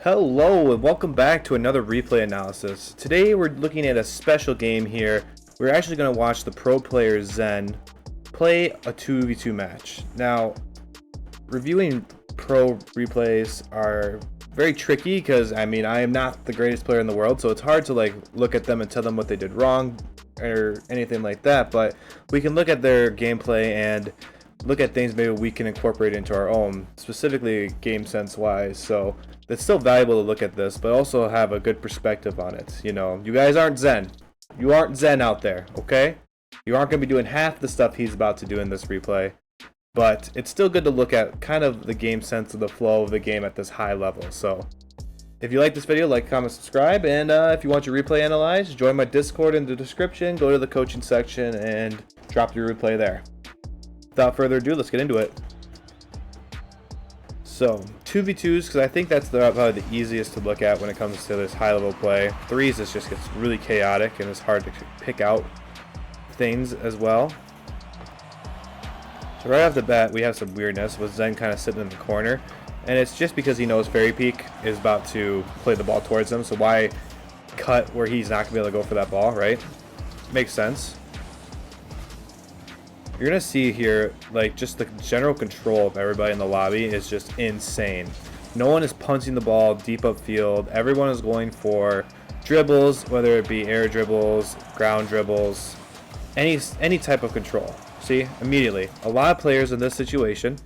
Hello and welcome back to another replay analysis. Today we're looking at a special game here. We're actually going to watch the pro player Zen play a 2v2 match. Now, reviewing pro replays are very tricky because I am not the greatest player in the world, so it's hard to look at them and tell them what they did wrong or anything like that, but we can look at their gameplay and look at things maybe we can incorporate into our own, specifically game sense wise. So it's still valuable to look at this, but also have a good perspective on it. You know, you guys aren't Zen. You aren't Zen out there, okay? You aren't going to be doing half the stuff he's about to do in this replay, but it's still good to look at kind of the game sense of the flow of the game at this high level. So if you like this video, like, comment, subscribe, and if you want your replay analyzed, join my Discord in the description, go to the coaching section, and drop your replay there. Without further ado, let's get into it. So 2v2s, because I think that's probably the easiest to look at when it comes to this high level play. 3s, it just gets really chaotic and it's hard to pick out things as well. So right off the bat, we have some weirdness with Zen kind of sitting in the corner, and it's just because he knows Fairy Peak is about to play the ball towards him, so why cut where he's not going to be able to go for that ball, right? Makes sense. You're going to see here, just the general control of everybody in the lobby is just insane. No one is punching the ball deep upfield. Everyone is going for dribbles, whether it be air dribbles, ground dribbles, any type of control. See, immediately, a lot of players in this situation,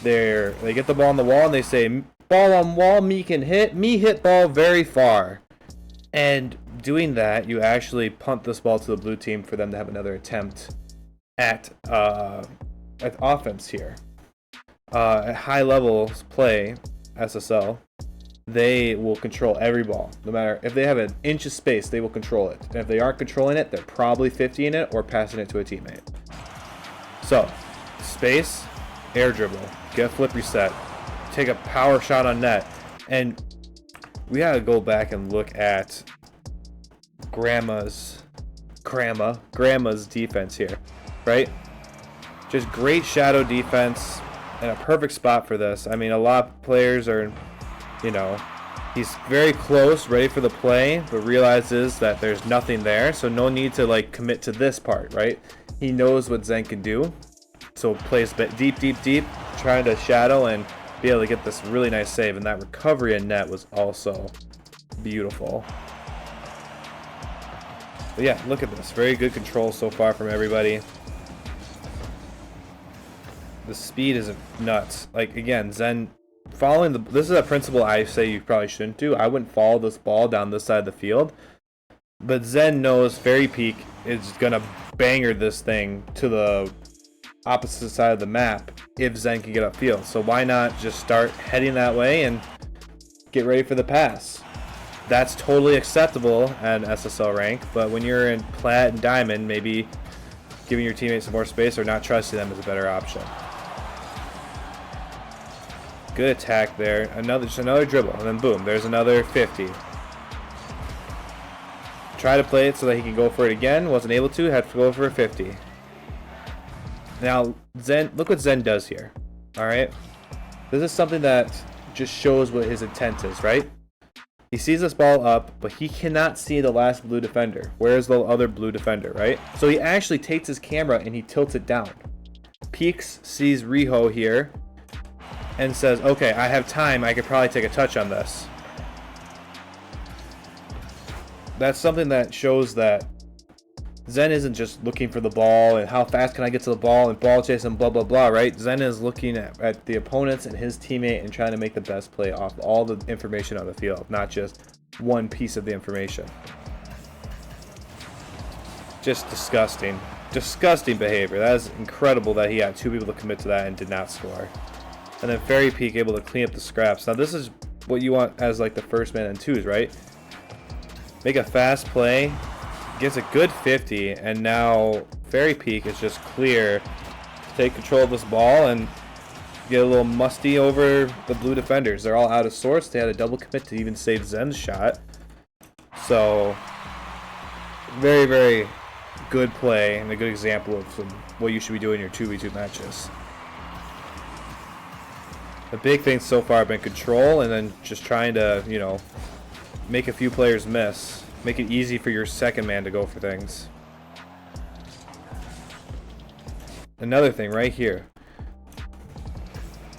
they get the ball on the wall and they say, ball on wall, me hit ball very far. And doing that, you actually punt this ball to the blue team for them to have another attempt at offense here. At high levels play, SSL, they will control every ball. No matter if they have an inch of space, they will control it. And if they aren't controlling it, they're probably 50 in it or passing it to a teammate. So, space, air dribble, get a flip reset, take a power shot on net, and we gotta go back and look at Grandma's defense here. Right? Just great shadow defense and a perfect spot for this. I mean, a lot of players are, he's very close, ready for the play, but realizes that there's nothing there, so no need to commit to this part, right? He knows what Zen can do, so plays deep, trying to shadow and be able to get this really nice save, and that recovery in net was also beautiful. But yeah, look at this. Very good control so far from everybody. The speed is nuts. Again, Zen following this is a principle I say you probably shouldn't do. I wouldn't follow this ball down this side of the field. But Zen knows Fairy Peak is gonna banger this thing to the opposite side of the map if Zen can get upfield. So why not just start heading that way and get ready for the pass? That's totally acceptable at SSL rank, but when you're in Plat and Diamond, maybe giving your teammates some more space or not trusting them is a better option. Good attack there. Just another dribble, and then boom, there's another 50. Try to play it so that he can go for it again. Wasn't able to. Had to go for a 50. Now, Zen, look what Zen does here. All right, this is something that just shows what his intent is, right? He sees this ball up, but he cannot see the last blue defender. Where's the other blue defender, right? So he actually takes his camera and he tilts it down. Peaks sees Riho here and says, okay, I have time, I could probably take a touch on this. That's something that shows that Zen isn't just looking for the ball and how fast can I get to the ball and ball chase and blah, blah, blah, right? Zen is looking at the opponents and his teammate and trying to make the best play off all the information on the field, not just one piece of the information. Just disgusting. Disgusting behavior. That is incredible that he had two people to commit to that and did not score. And then Fairy Peak able to clean up the scraps. Now this is what you want as the first man in twos, right? Make a fast play, gets a good 50, and now Fairy Peak is just clear to take control of this ball and get a little musty over the blue defenders. They're all out of sorts. They had a double commit to even save Zen's shot. So very, very good play and a good example of what you should be doing in your 2v2 matches. The big things so far have been control and then just trying to, you know, make a few players miss. Make it easy for your second man to go for things. Another thing right here.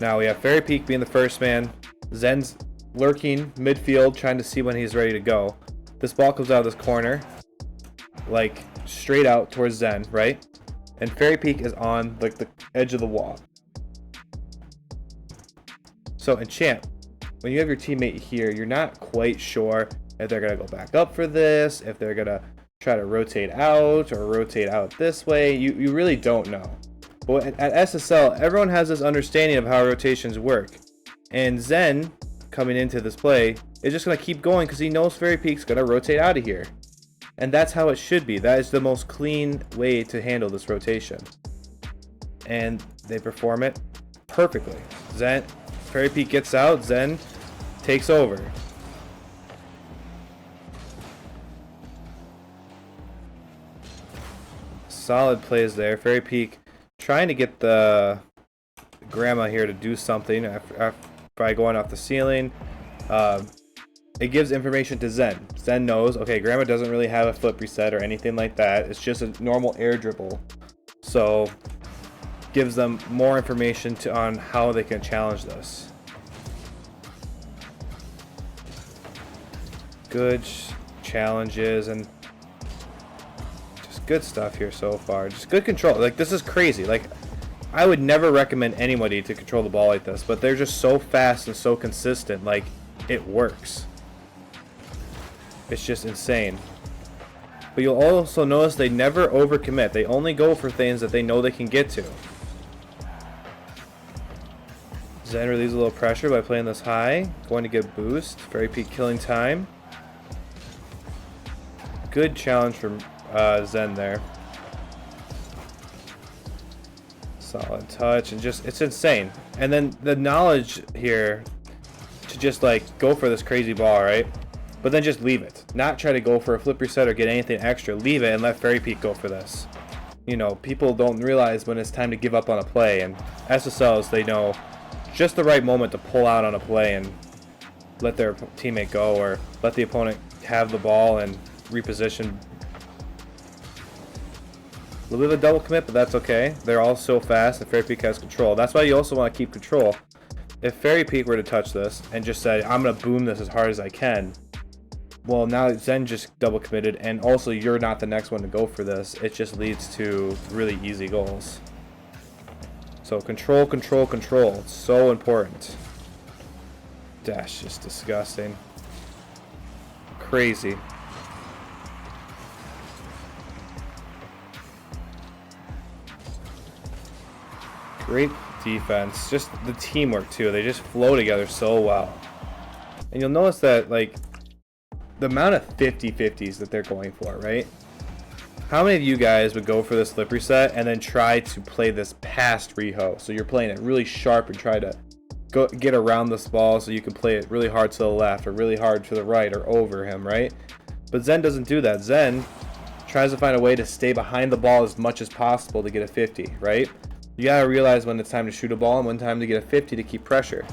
Now we have Fairy Peak being the first man. Zen's lurking midfield, trying to see when he's ready to go. This ball comes out of this corner, like straight out towards Zen, right? And Fairy Peak is on like the edge of the wall. So in Champ, when you have your teammate here, you're not quite sure if they're gonna go back up for this, if they're gonna try to rotate out or rotate out this way. You really don't know. But at SSL, everyone has this understanding of how rotations work. And Zen, coming into this play, is just gonna keep going because he knows Fairy Peak's gonna rotate out of here. And that's how it should be. That is the most clean way to handle this rotation. And they perform it perfectly. Fairy Peak gets out, Zen takes over. Solid plays there. Fairy Peak trying to get the Grandma here to do something by going off the ceiling. It gives information to Zen. Zen knows, okay, Grandma doesn't really have a flip reset or anything like that. It's just a normal air dribble. So gives them more information on how they can challenge this. Good challenges and just good stuff here so far. Just good control. Like, this is crazy. Like, I would never recommend anybody to control the ball like this, but they're just so fast and so consistent. Like, it works. It's just insane. But you'll also notice they never overcommit. They only go for things that they know they can get to. Zen relieves a little pressure by playing this high. Going to get boost. Fairy Peak killing time. Good challenge from Zen there. Solid touch and just, it's insane. And then the knowledge here to just like go for this crazy ball, right? But then just leave it. Not try to go for a flip reset or get anything extra. Leave it and let Fairy Peak go for this. You know, people don't realize when it's time to give up on a play, and SSLs, they know just the right moment to pull out on a play and let their teammate go, or let the opponent have the ball and reposition. A little bit of a double commit, but that's okay. They're all so fast and Fairy Peak has control. That's why you also want to keep control. If Fairy Peak were to touch this and just say, I'm going to boom this as hard as I can, well, now Zen just double committed, and also you're not the next one to go for this. It just leads to really easy goals. So control, control, control. It's so important. Dash, just disgusting. Crazy. Great defense. Just the teamwork too. They just flow together so well. And you'll notice that, like, the amount of 50-50s that they're going for, right? How many of you guys would go for this flip reset and then try to play this past Riho? So you're playing it really sharp and try to get around this ball so you can play it really hard to the left or really hard to the right or over him, right? But Zen doesn't do that. Zen tries to find a way to stay behind the ball as much as possible to get a 50, right? You gotta realize when it's time to shoot a ball and when time to get a 50 to keep pressure.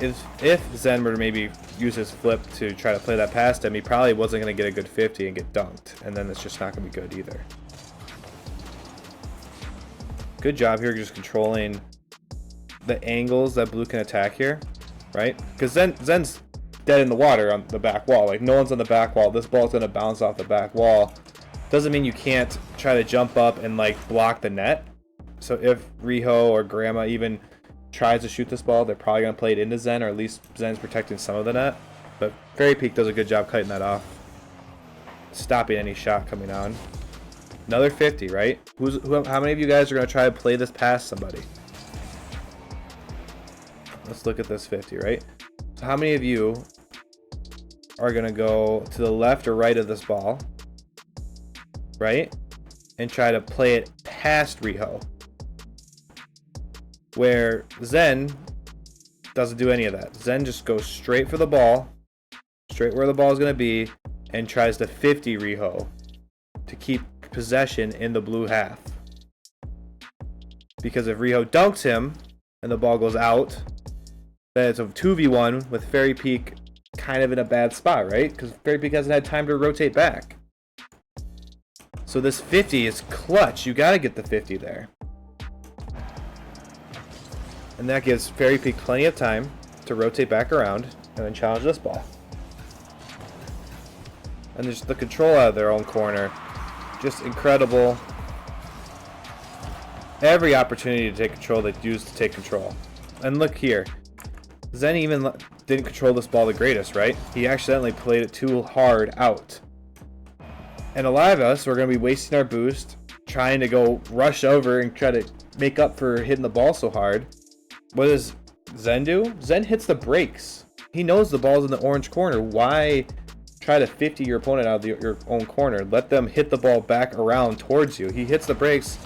If Zen were to maybe use his flip to try to play that past him, he probably wasn't going to get a good 50 and get dunked, and then it's just not going to be good either. Good job here just controlling the angles that blue can attack here, right? Because Zen's dead in the water on the back wall. Like, no one's on the back wall. This ball's going to bounce off the back wall. Doesn't mean you can't try to jump up and like block the net. So if Riho or Grandma even tries to shoot this ball, they're probably going to play it into Zen, or at least Zen's protecting some of the net. But Fairy Peak does a good job cutting that off, stopping any shot coming on. Another 50, right? How many of you guys are going to try to play this past somebody? Let's look at this 50, right? So how many of you are going to go to the left or right of this ball, right? And try to play it past Riho, where Zen doesn't do any of that. Zen just goes straight for the ball, straight where the ball is going to be, and tries to 50 Riho to keep possession in the blue half. Because if Riho dunks him, and the ball goes out, then it's a 2v1 with Fairy Peak kind of in a bad spot, right? Because Fairy Peak hasn't had time to rotate back. So this 50 is clutch. You got to get the 50 there. And that gives Fairy Peak plenty of time to rotate back around and then challenge this ball. And there's the control out of their own corner. Just incredible. Every opportunity to take control they used to take control. And look here. Zen even didn't control this ball the greatest, right? He accidentally played it too hard out. And a lot of us, we're going to be wasting our boost, trying to go rush over and try to make up for hitting the ball so hard. What does Zen do? Zen hits the brakes. He knows the ball's in the orange corner. Why try to 50 your opponent out of your own corner? Let them hit the ball back around towards you. He hits the brakes.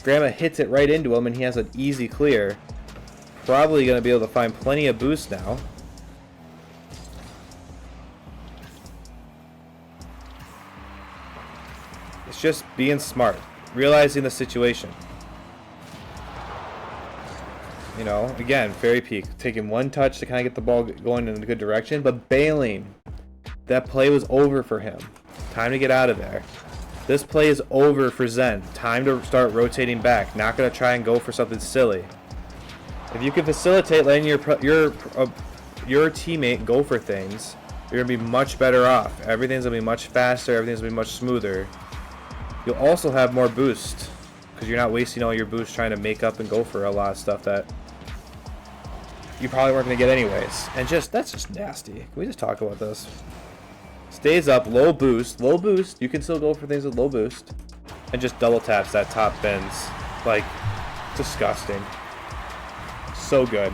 Grandma hits it right into him, and he has an easy clear. Probably going to be able to find plenty of boost now. It's just being smart, realizing the situation. You know, again, Fairy Peak taking one touch to kind of get the ball going in a good direction, but bailing. That play was over for him. Time to get out of there. This play is over for Zen. Time to start rotating back. Not going to try and go for something silly. If you can facilitate letting your teammate go for things, you're going to be much better off. Everything's going to be much faster. Everything's going to be much smoother. You'll also have more boost because you're not wasting all your boost trying to make up and go for a lot of stuff that you probably weren't going to get anyways. And that's just nasty. Can we just talk about this? Stays up, low boost. Low boost. You can still go for things with low boost. And just double taps that top bends. Like, disgusting. So good.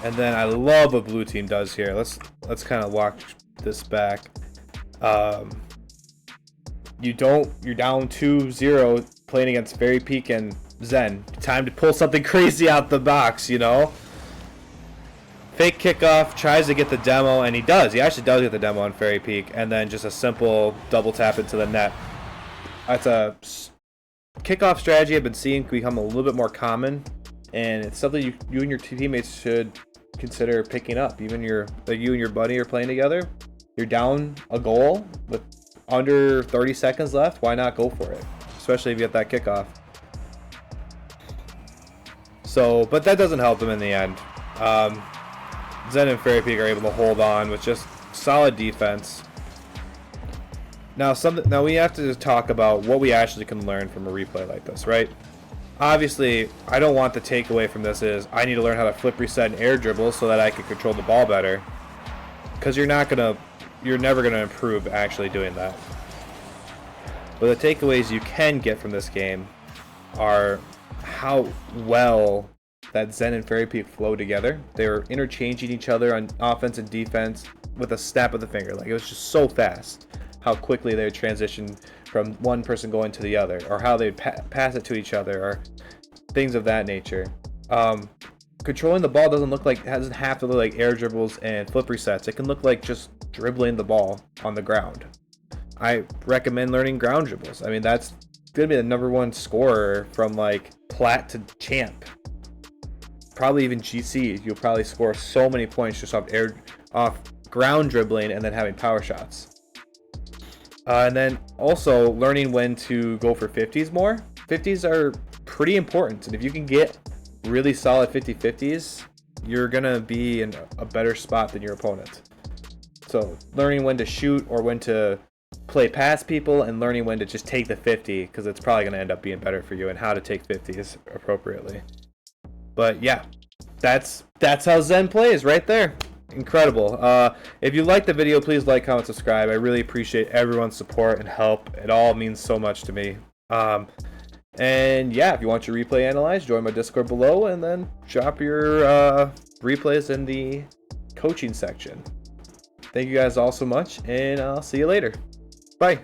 And then I love what blue team does here. Let's kind of walk this back. You're down 2-0 playing against Fairy Peak and Zen. Time to pull something crazy out the box, you know? Fake kickoff, tries to get the demo, and he does. He actually does get the demo on Fairy Peak, and then just a simple double tap into the net. That's a kickoff strategy I've been seeing become a little bit more common, and it's something you and your teammates should consider picking up. Even you and your buddy are playing together. You're down a goal with under 30 seconds left. Why not go for it? Especially if you get that kickoff. So, but that doesn't help them in the end. Zen and Fairy Peak are able to hold on with just solid defense. Now we have to talk about what we actually can learn from a replay like this, right? Obviously, I don't want the takeaway from this is I need to learn how to flip reset and air dribble so that I can control the ball better. Because you're never gonna improve actually doing that. But the takeaways you can get from this game are how well that Zen and Fairy Peak flow together. They were interchanging each other on offense and defense with a snap of the finger. Like, it was just so fast how quickly they would transition from one person going to the other, or how they'd pass it to each other, or things of that nature. Controlling the ball doesn't have to look like air dribbles and flip resets. It can look like just dribbling the ball on the ground. I recommend learning ground dribbles. I mean, that's gonna be the #1 scorer from like plat to champ. Probably even GC. You'll probably score so many points just off ground dribbling and then having power shots. And then also learning when to go for 50s more. 50s are pretty important, and if you can get really solid 50-50s, you're gonna be in a better spot than your opponent. So learning when to shoot or when to play past people, and learning when to just take the 50, because it's probably gonna end up being better for you, and how to take 50s appropriately. But yeah, that's how Zen plays right there. Incredible. If you liked the video, please like, comment, subscribe. I really appreciate everyone's support and help. It all means so much to me. And yeah, if you want your replay analyzed, join my Discord below, and then drop your replays in the coaching section. Thank you guys all so much, and I'll see you later. Bye.